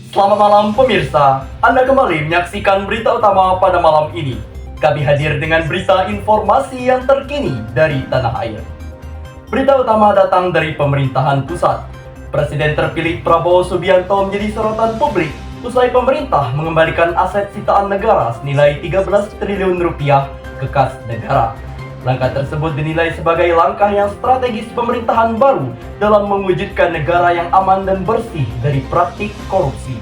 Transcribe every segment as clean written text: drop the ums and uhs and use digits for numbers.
Selamat malam pemirsa, Anda kembali menyaksikan berita utama pada malam ini. Kami hadir dengan berita informasi yang terkini dari tanah air. Berita utama datang dari pemerintahan pusat. Presiden terpilih Prabowo Subianto menjadi sorotan publik usai pemerintah mengembalikan aset sitaan negara senilai 13 triliun rupiah ke kas negara. Langkah tersebut dinilai sebagai langkah yang strategis pemerintahan baru dalam mewujudkan negara yang aman dan bersih dari praktik korupsi.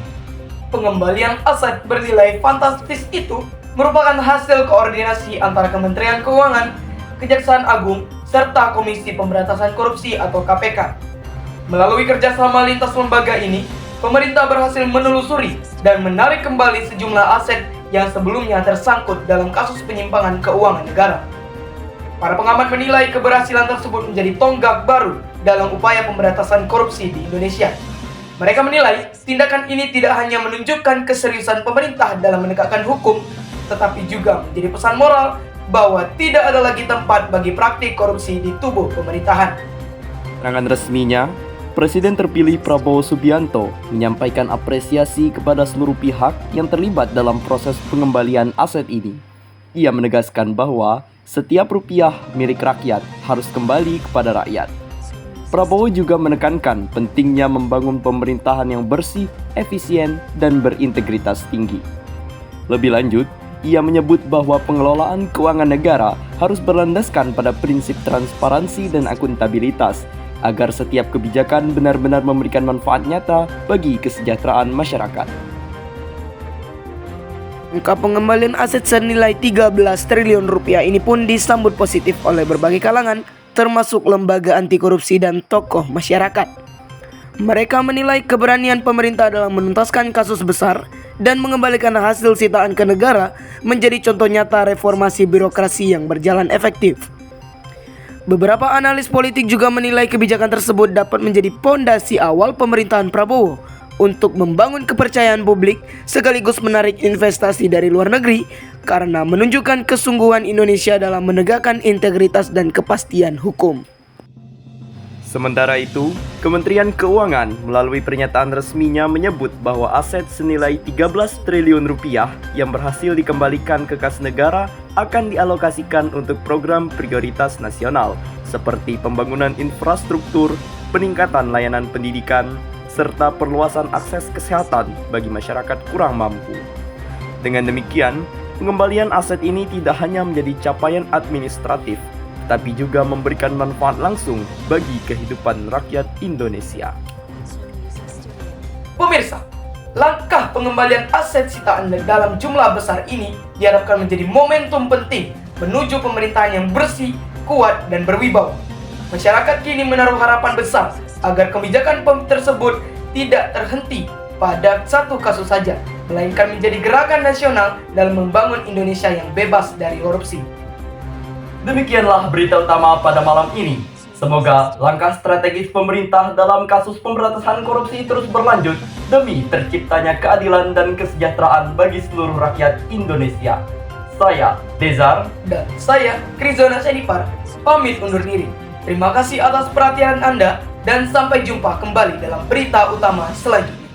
Pengembalian aset bernilai fantastis itu merupakan hasil koordinasi antara Kementerian Keuangan, Kejaksaan Agung, serta Komisi Pemberantasan Korupsi atau KPK. Melalui kerjasama lintas lembaga ini, pemerintah berhasil menelusuri dan menarik kembali sejumlah aset yang sebelumnya tersangkut dalam kasus penyimpangan keuangan negara. Para pengamat menilai keberhasilan tersebut menjadi tonggak baru dalam upaya pemberantasan korupsi di Indonesia. Mereka menilai tindakan ini tidak hanya menunjukkan keseriusan pemerintah dalam menegakkan hukum, tetapi juga menjadi pesan moral bahwa tidak ada lagi tempat bagi praktik korupsi di tubuh pemerintahan. Keterangan resminya, Presiden terpilih Prabowo Subianto menyampaikan apresiasi kepada seluruh pihak yang terlibat dalam proses pengembalian aset ini. Ia menegaskan bahwa setiap rupiah milik rakyat harus kembali kepada rakyat. Prabowo juga menekankan pentingnya membangun pemerintahan yang bersih, efisien, dan berintegritas tinggi. Lebih lanjut, ia menyebut bahwa pengelolaan keuangan negara harus berlandaskan pada prinsip transparansi dan akuntabilitas, agar setiap kebijakan benar-benar memberikan manfaat nyata bagi kesejahteraan masyarakat. Angka pengembalian aset senilai 13 triliun rupiah ini pun disambut positif oleh berbagai kalangan, termasuk lembaga anti korupsi dan tokoh masyarakat. Mereka menilai keberanian pemerintah dalam menuntaskan kasus besar dan mengembalikan hasil sitaan ke negara menjadi contoh nyata reformasi birokrasi yang berjalan efektif. Beberapa analis politik juga menilai kebijakan tersebut dapat menjadi pondasi awal pemerintahan Prabowo untuk membangun kepercayaan publik sekaligus menarik investasi dari luar negeri karena menunjukkan kesungguhan Indonesia dalam menegakkan integritas dan kepastian hukum. Sementara itu, Kementerian Keuangan melalui pernyataan resminya menyebut bahwa aset senilai 13 triliun rupiah yang berhasil dikembalikan ke kas negara akan dialokasikan untuk program prioritas nasional seperti pembangunan infrastruktur, peningkatan layanan pendidikan, serta perluasan akses kesehatan bagi masyarakat kurang mampu. Dengan demikian, pengembalian aset ini tidak hanya menjadi capaian administratif, tapi juga memberikan manfaat langsung bagi kehidupan rakyat Indonesia. Pemirsa, langkah pengembalian aset sitaan dalam jumlah besar ini diharapkan menjadi momentum penting menuju pemerintahan yang bersih, kuat, dan berwibawa. Masyarakat kini menaruh harapan besar agar kebijakan tersebut tidak terhenti pada satu kasus saja, melainkan menjadi gerakan nasional dalam membangun Indonesia yang bebas dari korupsi. Demikianlah berita utama pada malam ini. Semoga langkah strategis pemerintah dalam kasus pemberantasan korupsi terus berlanjut demi terciptanya keadilan dan kesejahteraan bagi seluruh rakyat Indonesia. Saya, Dezar, Dan saya, Krizona Senipar, pamit undur diri. Terima kasih atas perhatian Anda dan sampai jumpa kembali dalam berita utama selanjutnya.